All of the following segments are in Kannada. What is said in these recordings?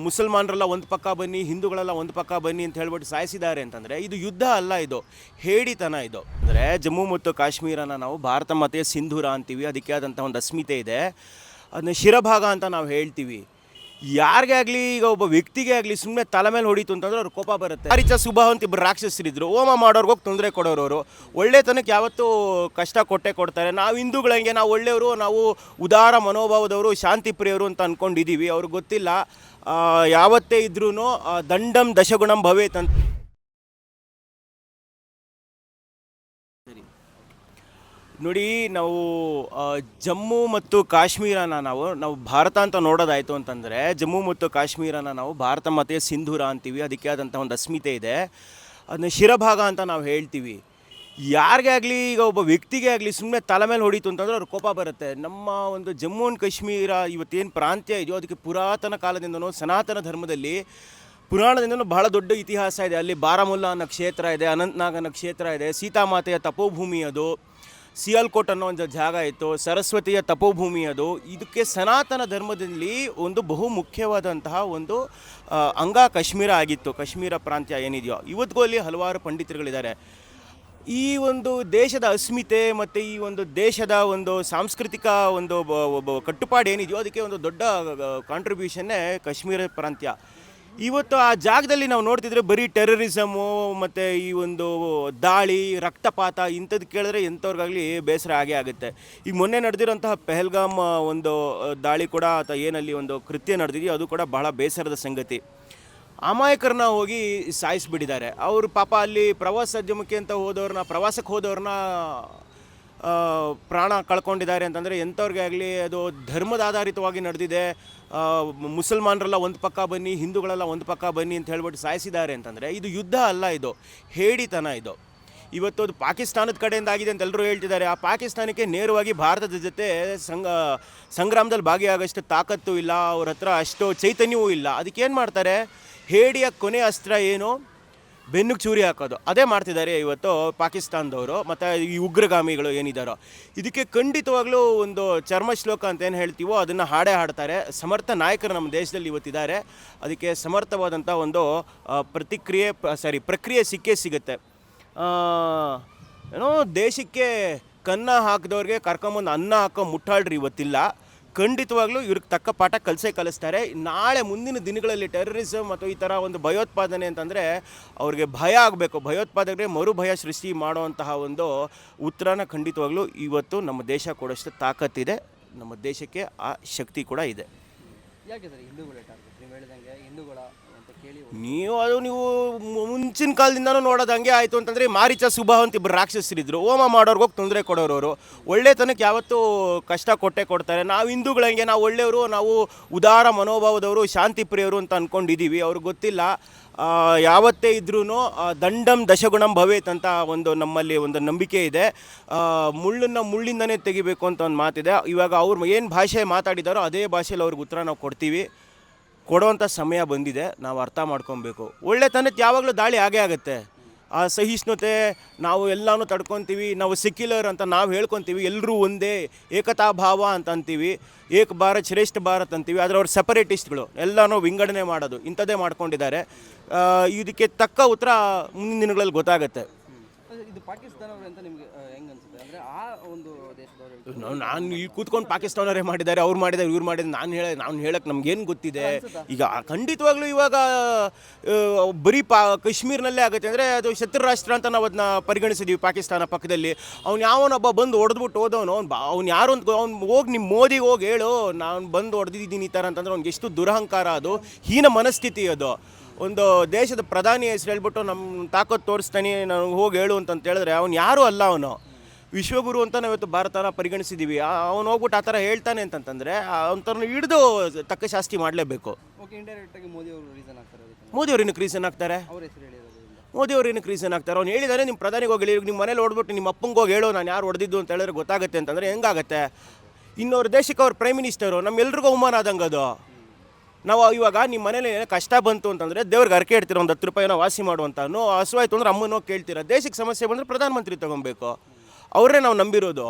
ಮುಸಲ್ಮಾನರೆಲ್ಲ ಒಂದು ಪಕ್ಕ ಬನ್ನಿ, ಹಿಂದೂಗಳೆಲ್ಲ ಒಂದು ಪಕ್ಕ ಬನ್ನಿ ಅಂತ ಹೇಳ್ಬಿಟ್ಟು ಸಾಯಿಸಿದ್ದಾರೆ ಅಂತಂದರೆ ಇದು ಯುದ್ಧ ಅಲ್ಲ, ಇದು ಹೇಡಿತನ. ಇದು ಅಂದರೆ ಜಮ್ಮು ಮತ್ತು ಕಾಶ್ಮೀರನ ನಾವು ಭಾರತ ಮಾತೆಯ ಸಿಂಧೂರ ಅಂತೀವಿ, ಅದಕ್ಕೆ ಆದಂಥ ಒಂದು ಅಸ್ಮಿತೆ ಇದೆ. ಅದನ್ನ ಶಿರಭಾಗ ಅಂತ ನಾವು ಹೇಳ್ತೀವಿ. ಯಾರಿಗೇ ಆಗಲಿ, ಈಗ ಒಬ್ಬ ವ್ಯಕ್ತಿಗೆ ಆಗಲಿ ಸುಮ್ಮನೆ ತಲೆ ಮೇಲೆ ಹೊಡೀತು ಅಂತಂದ್ರೆ ಅವ್ರ ಕೋಪ ಬರುತ್ತೆ. ಮಾರೀಚ ಸುಬಾ ಅಂತ ಇಬ್ಬರು ರಾಕ್ಷಸರಿದ್ರು, ಹೋಮ ಮಾಡೋರ್ಗೆ ಹೋಗಿ ತೊಂದರೆ ಕೊಡೋರವರು. ಒಳ್ಳೆತನಕ್ಕೆ ಯಾವತ್ತೂ ಕಷ್ಟ ಕೊಟ್ಟೇ ಕೊಡ್ತಾರೆ. ನಾವು ಹಿಂದೂಗಳಂಗೆ ನಾವು ಒಳ್ಳೆಯವರು, ನಾವು ಉದಾರ ಮನೋಭಾವದವರು, ಶಾಂತಿ ಪ್ರಿಯರು ಅಂತ ಅಂದ್ಕೊಂಡಿದ್ದೀವಿ. ಅವ್ರಿಗೆ ಗೊತ್ತಿಲ್ಲ ಯಾವತ್ತೇ ಇದ್ರೂ ದಂಡಂ ದಶಗುಣಂ ಭವೇತ್ ಅಂತ. ನೋಡಿ, ನಾವು ಜಮ್ಮು ಮತ್ತು ಕಾಶ್ಮೀರನ ನಾವು ಭಾರತ ಅಂತ ನೋಡೋದಾಯಿತು ಅಂತಂದರೆ, ಜಮ್ಮು ಮತ್ತು ಕಾಶ್ಮೀರನ ನಾವು ಭಾರತ ಮಾತೆಯ ಸಿಂಧೂರ ಅಂತೀವಿ, ಅದಕ್ಕೆ ಆದಂಥ ಒಂದು ಅಸ್ಮಿತೆ ಇದೆ. ಅದನ್ನ ಶಿರಭಾಗ ಅಂತ ನಾವು ಹೇಳ್ತೀವಿ. ಯಾರಿಗೇ ಆಗಲಿ, ಈಗ ಒಬ್ಬ ವ್ಯಕ್ತಿಗೆ ಆಗಲಿ ಸುಮ್ಮನೆ ತಲೆ ಮೇಲೆ ಹೊಡೀತು ಅಂತಂದ್ರೆ ಅವ್ರ ಕೋಪ ಬರುತ್ತೆ. ನಮ್ಮ ಒಂದು ಜಮ್ಮು ಆ್ಯಂಡ್ ಕಾಶ್ಮೀರ ಇವತ್ತೇನು ಪ್ರಾಂತ್ಯ ಇದೆಯೋ ಅದಕ್ಕೆ ಪುರಾತನ ಕಾಲದಿಂದನೂ ಸನಾತನ ಧರ್ಮದಲ್ಲಿ ಪುರಾಣದಿಂದನೂ ಬಹಳ ದೊಡ್ಡ ಇತಿಹಾಸ ಇದೆ. ಅಲ್ಲಿ ಬಾರಾಮುಲ್ಲಾ ಅನ್ನೋ ಕ್ಷೇತ್ರ ಇದೆ, ಅನಂತನಾಗ್ ಅನ್ನೋ ಕ್ಷೇತ್ರ ಇದೆ, ಸೀತಾಮಾತೆಯ ತಪೋಭೂಮಿ ಅದು, ಸಿಯಾಲ್ಕೋಟ್ ಅನ್ನೋ ಒಂದು ಜಾಗ ಇತ್ತು, ಸರಸ್ವತಿಯ ತಪೋಭೂಮಿ ಅದು. ಇದಕ್ಕೆ ಸನಾತನ ಧರ್ಮದಲ್ಲಿ ಒಂದು ಬಹು ಮುಖ್ಯವಾದಂತಹ ಒಂದು ಅಂಗ ಕಾಶ್ಮೀರ ಆಗಿತ್ತು. ಕಾಶ್ಮೀರ ಪ್ರಾಂತ್ಯ ಏನಿದೆಯೋ ಇವತ್ತಿಗೂ ಅಲ್ಲಿ ಹಲವಾರು ಪಂಡಿತರುಗಳಿದ್ದಾರೆ. ಈ ಒಂದು ದೇಶದ ಅಸ್ಮಿತೆ ಮತ್ತು ಈ ಒಂದು ದೇಶದ ಒಂದು ಸಾಂಸ್ಕೃತಿಕ ಒಂದು ಕಟ್ಟುಪಾಡು ಏನಿದೆಯೋ ಅದಕ್ಕೆ ಒಂದು ದೊಡ್ಡ ಕಾಂಟ್ರಿಬ್ಯೂಷನ್ನೇ ಕಾಶ್ಮೀರ ಪ್ರಾಂತ್ಯ. ಇವತ್ತು ಆ ಜಾಗದಲ್ಲಿ ನಾವು ನೋಡ್ತಿದ್ರೆ ಬರೀ ಟೆರರಿಸಮು ಮತ್ತು ಈ ಒಂದು ದಾಳಿ, ರಕ್ತಪಾತ ಇಂಥದ್ದು ಕೇಳಿದ್ರೆ ಎಂಥವ್ರಿಗಾಗಲಿ ಬೇಸರ ಆಗೇ ಆಗುತ್ತೆ. ಈಗ ಮೊನ್ನೆ ನಡೆದಿರೋಂತಹ ಪೆಹಲ್ಗಾಮ್ ಒಂದು ದಾಳಿ ಕೂಡ, ಅಥವಾ ಏನಲ್ಲಿ ಒಂದು ಕೃತ್ಯ ನಡೆದಿದೆಯೋ ಅದು ಕೂಡ ಬಹಳ ಬೇಸರದ ಸಂಗತಿ. ಅಮಾಯಕರನ್ನ ಹೋಗಿ ಸಾಯಿಸಿಬಿಟ್ಟಿದ್ದಾರೆ. ಅವರು ಪಾಪ ಅಲ್ಲಿ ಪ್ರವಾಸೋದ್ಯಮಕ್ಕೆ ಅಂತ ಪ್ರವಾಸಕ್ಕೆ ಹೋದವ್ರನ್ನ ಪ್ರಾಣ ಕಳ್ಕೊಂಡಿದ್ದಾರೆ ಅಂತಂದರೆ ಎಂಥವ್ರಿಗೆ ಆಗಲಿ ಅದು ಧರ್ಮದ ಆಧಾರಿತವಾಗಿ ನಡೆದಿದೆ. ಮುಸಲ್ಮಾನರೆಲ್ಲ ಒಂದು ಪಕ್ಕ ಬನ್ನಿ, ಹಿಂದೂಗಳೆಲ್ಲ ಒಂದು ಪಕ್ಕ ಬನ್ನಿ ಅಂತ ಹೇಳ್ಬಿಟ್ಟು ಸಾಯಿಸಿದ್ದಾರೆ ಅಂತಂದರೆ ಇದು ಯುದ್ಧ ಅಲ್ಲ, ಇದು ಹೇಡಿತನ. ಇದು ಇವತ್ತು ಅದು ಪಾಕಿಸ್ತಾನದ ಕಡೆಯಿಂದ ಆಗಿದೆ ಅಂತ ಎಲ್ಲರೂ ಹೇಳ್ತಿದ್ದಾರೆ. ಆ ಪಾಕಿಸ್ತಾನಕ್ಕೆ ನೇರವಾಗಿ ಭಾರತದ ಜೊತೆ ಸಂಗ್ರಾಮದಲ್ಲಿ ಭಾಗಿಯಾಗೋಷ್ಟು ತಾಕತ್ತು ಇಲ್ಲ, ಅವ್ರ ಹತ್ರ ಅಷ್ಟು ಚೈತನ್ಯವೂ ಇಲ್ಲ. ಅದಕ್ಕೇನು ಮಾಡ್ತಾರೆ, ಹೇಡಿಯ ಕೊನೆ ಅಸ್ತ್ರ ಏನು, ಬೆನ್ನಿಗೆ ಚೂರಿ ಹಾಕೋದು. ಅದೇ ಮಾಡ್ತಿದ್ದಾರೆ ಇವತ್ತು ಪಾಕಿಸ್ತಾನದವರು ಮತ್ತು ಈ ಉಗ್ರಗಾಮಿಗಳು ಏನಿದ್ದಾರೋ. ಇದಕ್ಕೆ ಖಂಡಿತವಾಗ್ಲೂ ಒಂದು ಚರ್ಮ ಶ್ಲೋಕ ಅಂತ ಏನು ಹೇಳ್ತೀವೋ ಅದನ್ನು ಹಾಡೇ ಹಾಡ್ತಾರೆ. ಸಮರ್ಥ ನಾಯಕರು ನಮ್ಮ ದೇಶದಲ್ಲಿ ಇವತ್ತಿದ್ದಾರೆ. ಅದಕ್ಕೆ ಸಮರ್ಥವಾದಂಥ ಒಂದು ಪ್ರಕ್ರಿಯೆ ಸಿಕ್ಕೇ ಸಿಗುತ್ತೆ. ಏನೋ ದೇಶಕ್ಕೆ ಕನ್ನ ಹಾಕಿದವ್ರಿಗೆ ಕರ್ಕೊಂಬಂದು ಅನ್ನ ಹಾಕೋ ಮುಟ್ಟಾಳ್ರಿ ಇವತ್ತಿಲ್ಲ. ಖಂಡಿತವಾಗ್ಲೂ ಇವ್ರಿಗೆ ತಕ್ಕ ಪಾಠ ಕಲಿಸ್ತಾರೆ. ನಾಳೆ ಮುಂದಿನ ದಿನಗಳಲ್ಲಿ ಟೆರರಿಸಮ್ ಮತ್ತು ಈ ಥರ ಒಂದು ಭಯೋತ್ಪಾದನೆ ಅಂತಂದರೆ ಅವ್ರಿಗೆ ಭಯ ಆಗಬೇಕು. ಭಯೋತ್ಪಾದಕರಿಗೆ ಮರು ಭಯ ಸೃಷ್ಟಿ ಮಾಡುವಂತಹ ಒಂದು ಉತ್ತರನ ಖಂಡಿತವಾಗ್ಲೂ ಇವತ್ತು ನಮ್ಮ ದೇಶ ಕೊಡೋಷ್ಟು ತಾಕತ್ತಿದೆ, ನಮ್ಮ ದೇಶಕ್ಕೆ ಆ ಶಕ್ತಿ ಕೂಡ ಇದೆ. ನೀವು ಮುಂಚಿನ ಕಾಲದಿಂದನೂ ನೋಡೋದು ಹಂಗೆ ಆಯಿತು ಅಂತಂದರೆ, ಮಾರೀಚ ಸುಬಾ ಅಂತ ಇಬ್ಬರು ರಾಕ್ಷಸರಿದ್ರು, ಹೋಮ ಮಾಡೋರ್ಗೆ ಹೋಗಿ ತೊಂದರೆ ಕೊಡೋರವರು. ಒಳ್ಳೆತನಕ್ಕೆ ಯಾವತ್ತೂ ಕಷ್ಟ ಕೊಟ್ಟೇ ಕೊಡ್ತಾರೆ. ನಾವು ಹಿಂದೂಗಳಂಗೆ ನಾವು ಒಳ್ಳೆಯವರು, ನಾವು ಉದಾರ ಮನೋಭಾವದವರು, ಶಾಂತಿ ಪ್ರಿಯರು ಅಂತ ಅಂದ್ಕೊಂಡಿದ್ದೀವಿ. ಅವ್ರಿಗೆ ಗೊತ್ತಿಲ್ಲ ಯಾವತ್ತೇ ಇದ್ರೂ ದಂಡಂ ದಶಗುಣಂ ಭವೇತ್ ಅಂತ ಒಂದು ನಮ್ಮಲ್ಲಿ ಒಂದು ನಂಬಿಕೆ ಇದೆ. ಮುಳ್ಳನ್ನು ಮುಳ್ಳಿಂದನೇ ತೆಗಿಬೇಕು ಅಂತ ಒಂದು ಮಾತಿದೆ. ಇವಾಗ ಅವ್ರು ಏನು ಭಾಷೆ ಮಾತಾಡಿದಾರೋ ಅದೇ ಭಾಷೆಯಲ್ಲಿ ಅವ್ರಿಗೆ ಉತ್ತರ ನಾವು ಕೊಡ್ತೀವಿ. ಕೊಡೋವಂಥ ಸಮಯ ಬಂದಿದೆ, ನಾವು ಅರ್ಥ ಮಾಡ್ಕೊಬೇಕು. ಒಳ್ಳೆತನಕ್ಕೆ ಯಾವಾಗಲೂ ದಾಳಿ ಆಗೇ ಆಗುತ್ತೆ. ಆ ಸಹಿಷ್ಣುತೆ ನಾವು ಎಲ್ಲನೂ ತಡ್ಕೊತೀವಿ. ನಾವು ಸೆಕ್ಯುಲರ್ ಅಂತ ನಾವು ಹೇಳ್ಕೊತೀವಿ, ಎಲ್ಲರೂ ಒಂದೇ, ಏಕತಾ ಭಾವ ಅಂತ ಅಂತೀವಿ, ಏಕ ಭಾರತ್ ಶ್ರೇಷ್ಠ ಭಾರತ್ ಅಂತೀವಿ. ಆದರೆ ಅವ್ರು ಸೆಪರೇಟಿಸ್ಟ್ಗಳು ಎಲ್ಲನೂ ವಿಂಗಡಣೆ ಮಾಡೋದು ಇಂಥದ್ದೇ ಮಾಡ್ಕೊಂಡಿದ್ದಾರೆ. ಇದಕ್ಕೆ ತಕ್ಕ ಉತ್ತರ ಮುಂದಿನ ದಿನಗಳಲ್ಲಿ ಗೊತ್ತಾಗುತ್ತೆ. ಇದು ಪಾಕಿಸ್ತಾನವ್ರು ಅಂತ ನಿಮಗೆ ಹೆಂಗೆ ಅನ್ಸುತ್ತೆ? ಅಂದರೆ ಆ ಒಂದು ದೇಶದವರು ನಾನು ಇಲ್ಲಿ ಕೂತ್ಕೊಂಡು ಪಾಕಿಸ್ತಾನವರೇ ಮಾಡಿದ್ದಾರೆ, ಅವ್ರು ಮಾಡಿದ್ದಾರೆ, ಇವ್ರು ಮಾಡಿದ್ದಾರೆ ನಾನು ಹೇಳಕ್ಕೆ ನಮ್ಗೇನು ಗೊತ್ತಿದೆ? ಈಗ ಖಂಡಿತವಾಗ್ಲೂ ಇವಾಗ ಬರೀ ಕಾಶ್ಮೀರ್ನಲ್ಲೇ ಆಗುತ್ತೆ ಅಂದರೆ ಅದು ಶತ್ರು ರಾಷ್ಟ್ರ ಅಂತ ನಾವು ಅದನ್ನ ಪರಿಗಣಿಸಿದ್ದೀವಿ. ಪಾಕಿಸ್ತಾನ ಪಕ್ಕದಲ್ಲಿ ಅವ್ನು ಯಾವನೊಬ್ಬ ಬಂದು ಹೊಡೆದ್ಬಿಟ್ಟು ಹೋದವನು, ಅವ್ನು ಯಾರು ಅಂತ ಅವ್ನು ಹೋಗಿ ನಿಮ್ಮ ಮೋದಿಗೆ ಹೋಗಿ ಹೇಳು ನಾನು ಬಂದು ಹೊಡೆದಿದ್ದೀನಿ ಈ ಥರ ಅಂತಂದ್ರೆ ಅವ್ನಿಗೆ ಎಷ್ಟು ದುರಹಂಕಾರ, ಅದು ಹೀನ ಮನಸ್ಥಿತಿ. ಅದು ಒಂದು ದೇಶದ ಪ್ರಧಾನಿ ಹೆಸರು ಹೇಳ್ಬಿಟ್ಟು ನಮ್ಮ ತಾಕತ್ತು ತೋರಿಸ್ತಾನೆ, ನನಗೆ ಹೋಗಿ ಹೇಳು ಅಂತ ಹೇಳಿದ್ರೆ ಅವ್ನು ಯಾರೂ ಅಲ್ಲ. ಅವನು ವಿಶ್ವಗುರು ಅಂತ ನಾವು ಇವತ್ತು ಭಾರತನ ಪರಿಗಣಿಸಿದ್ದೀವಿ. ಅವನು ಹೋಗ್ಬಿಟ್ಟು ಆ ಥರ ಹೇಳ್ತಾನೆ ಅಂತಂತಂದರೆ ಅವನ ಹಿಡಿದು ತಕ್ಕ ಶಾಸ್ತಿ ಮಾಡಲೇಬೇಕು. ಮೋದಿಯವ್ರು ಏನಕ್ಕೆ ರೀಸನ್ ಆಗ್ತಾರೆ? ಮೋದಿಯವ್ರು ಏನಕ್ಕೆ ರೀಸನ್ ಆಗ್ತಾರೆ? ಅವ್ನು ಹೇಳಿದಾನೆ ನಿಮ್ಮ ಪ್ರಧಾನಿಗೆ ಹೋಗಿ ಹೇಳಿ, ನಿಮ್ಮ ಮನೇಲಿ ಹೊಡ್ಬಿಟ್ಟು ನಿಮ್ಮ ಅಪ್ಪಂಗೆ ಹೋಗಿ ಹೇಳೋ ನಾನು ಯಾರು ಹೊಡೆದಿದ್ದು ಅಂತ ಹೇಳಿದ್ರೆ ಗೊತ್ತಾಗುತ್ತೆ ಅಂತಂದರೆ ಹೆಂಗಾಗತ್ತೆ? ಇನ್ನೊರು ದೇಶಕ್ಕೆ ಅವ್ರ ಪ್ರೈಮ್ ಮಿನಿಸ್ಟರು, ನಮ್ಮೆಲ್ರಿಗೂ ಅವಮಾನ ಆದಂಗೆ ಅದು. ನಾವು ಇವಾಗ ನಿಮ್ಮ ಮನೇಲಿ ಕಷ್ಟ ಬಂತು ಅಂತಂದರೆ ದೇವ್ರಿಗೆ ಅರ್ಕೆ ಇಡ್ತೀರ, ಒಂದು 10 ರೂಪಾಯಿನ ವಾಸಿ ಮಾಡುವಂತಾನು. ಹಸುವಾಯ್ತು ಅಂದರೆ ಅಮ್ಮನೋಗಿ ಕೇಳ್ತೀರ. ದೇಶಕ್ಕೆ ಸಮಸ್ಯೆ ಬಂದರೆ ಪ್ರಧಾನಮಂತ್ರಿ ತೊಗೊಬೇಕು, ಅವರೇ ನಾವು ನಂಬಿರೋದು.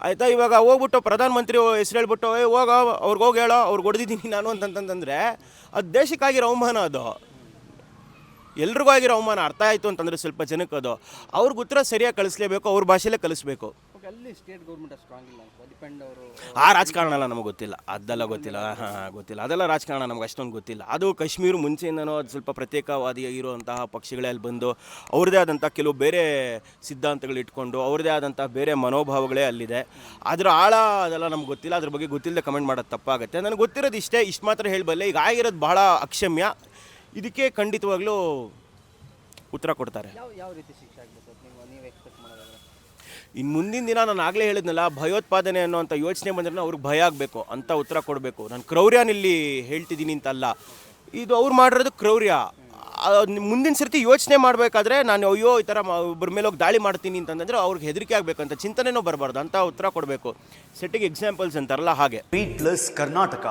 ಆಯಿತಾ. ಇವಾಗ ಹೋಗ್ಬಿಟ್ಟು ಪ್ರಧಾನಮಂತ್ರಿ ಹೆಸರು ಹೇಳ್ಬಿಟ್ಟು ಹೋಗ ಅವ್ರಿಗೆ ಹೋಗಿ ಹೇಳೋ ಅವ್ರಿಗೆ ಹೊಡೆದಿದ್ದೀನಿ ನಾನು ಅಂತಂತಂದರೆ ಅದು ದೇಶಕ್ಕಾಗಿರೋ ಅವಮಾನ. ಅದು ಎಲ್ರಿಗೂ ಆಗಿರೋ ಅವಮಾನ. ಅರ್ಥ ಆಯಿತು ಅಂತಂದರೆ ಸ್ವಲ್ಪ ಜನಕ್ಕೆ ಅದು ಅವ್ರಿಗೆ ಉತ್ತರ ಸರಿಯಾಗಿ ಕಳಿಸ್ಲೇಬೇಕು, ಅವ್ರ ಭಾಷೆಯಲ್ಲೇ ಕಳಿಸ್ಬೇಕು. ಓಕೆ, ಅಲ್ಲಿ ಸ್ಟೇಟ್ ಗೌರ್ಮೆಂಟ್ ಅಷ್ಟು ಸ್ಟ್ರಾಂಗ್ ಇಲ್ಲ ಅಂತ ಡಿಪೆಂಡ್ ಅವರು. ಆ ರಾಜಕಾರಣ ಎಲ್ಲ ನಮಗೆ ಗೊತ್ತಿಲ್ಲ, ಅದೆಲ್ಲ ಗೊತ್ತಿಲ್ಲ. ಗೊತ್ತಿಲ್ಲ, ಅದೆಲ್ಲ ರಾಜಕಾರಣ ನಮ್ಗೆ ಅಷ್ಟೊಂದು ಗೊತ್ತಿಲ್ಲ. ಅದು ಕಾಶ್ಮೀರ ಮುಂಚೆಯಿಂದನೂ ಅದು ಸ್ವಲ್ಪ ಪ್ರತ್ಯೇಕವಾದಿ ಇರುವಂತಹ ಪಕ್ಷಗಳೇ ಅಲ್ಲಿ ಬಂದು ಅವ್ರದ್ದೇ ಆದಂಥ ಕೆಲವು ಬೇರೆ ಸಿದ್ಧಾಂತಗಳು ಇಟ್ಕೊಂಡು ಅವ್ರದ್ದೇ ಆದಂಥ ಬೇರೆ ಮನೋಭಾವಗಳೇ ಅಲ್ಲಿದೆ. ಅದರ ಆಳ ಅದೆಲ್ಲ ನಮ್ಗೆ ಗೊತ್ತಿಲ್ಲ. ಅದ್ರ ಬಗ್ಗೆ ಗೊತ್ತಿಲ್ಲದೆ ಕಮೆಂಟ್ ಮಾಡೋದು ತಪ್ಪಾಗುತ್ತೆ. ನನಗೆ ಗೊತ್ತಿರೋದು ಇಷ್ಟು ಮಾತ್ರ ಹೇಳಬಲ್ಲೆ. ಈಗ ಆಗಿರೋದು ಬಹಳ ಅಕ್ಷಮ್ಯ. ಇದಕ್ಕೆ ಖಂಡಿತವಾಗ್ಲೂ ಉತ್ತರ ಕೊಡ್ತಾರೆ. ಯಾವ ರೀತಿ ಶಿಕ್ಷೆ ಆಗಬೇಕು ನೀವು ಎಕ್ಸ್ಪೆಕ್ಟ್ ಮಾಡೋದಾದ್ರೆ? ಇನ್ನು ಮುಂದಿನ ದಿನ ನಾನು ಆಗಲೇ ಹೇಳಿದ್ನಲ್ಲ, ಭಯೋತ್ಪಾದನೆ ಅನ್ನೋಂಥ ಯೋಚನೆ ಬಂದ್ರೆ ಅವ್ರಿಗೆ ಭಯ ಆಗಬೇಕು ಅಂತ ಉತ್ತರ ಕೊಡಬೇಕು. ನಾನು ಕ್ರೌರ್ಯನಲ್ಲಿ ಹೇಳ್ತಿದ್ದೀನಿ ಅಂತಲ್ಲ, ಇದು ಅವ್ರು ಮಾಡಿರೋದು ಕ್ರೌರ್ಯ. ಮುಂದಿನ ಸರ್ತಿ ಯೋಚನೆ ಮಾಡಬೇಕಾದ್ರೆ ನಾನು ಅಯ್ಯೋ ಈ ಥರ ಒಬ್ಬರ ಮೇಲೆ ಹೋಗಿ ದಾಳಿ ಮಾಡ್ತೀನಿ ಅಂತಂದರೆ ಅವ್ರಿಗೆ ಹೆದರಿಕೆ ಆಗಬೇಕಂತ ಚಿಂತನೆನೂ ಬರಬಾರ್ದು ಅಂತ ಉತ್ತರ ಕೊಡಬೇಕು. ಸೆಟ್ಟಿಗೆ ಎಕ್ಸಾಂಪಲ್ಸ್ ಅಂತಾರಲ್ಲ ಹಾಗೆ. ಬೀಟ್ಲೆಸ್ ಕರ್ನಾಟಕ.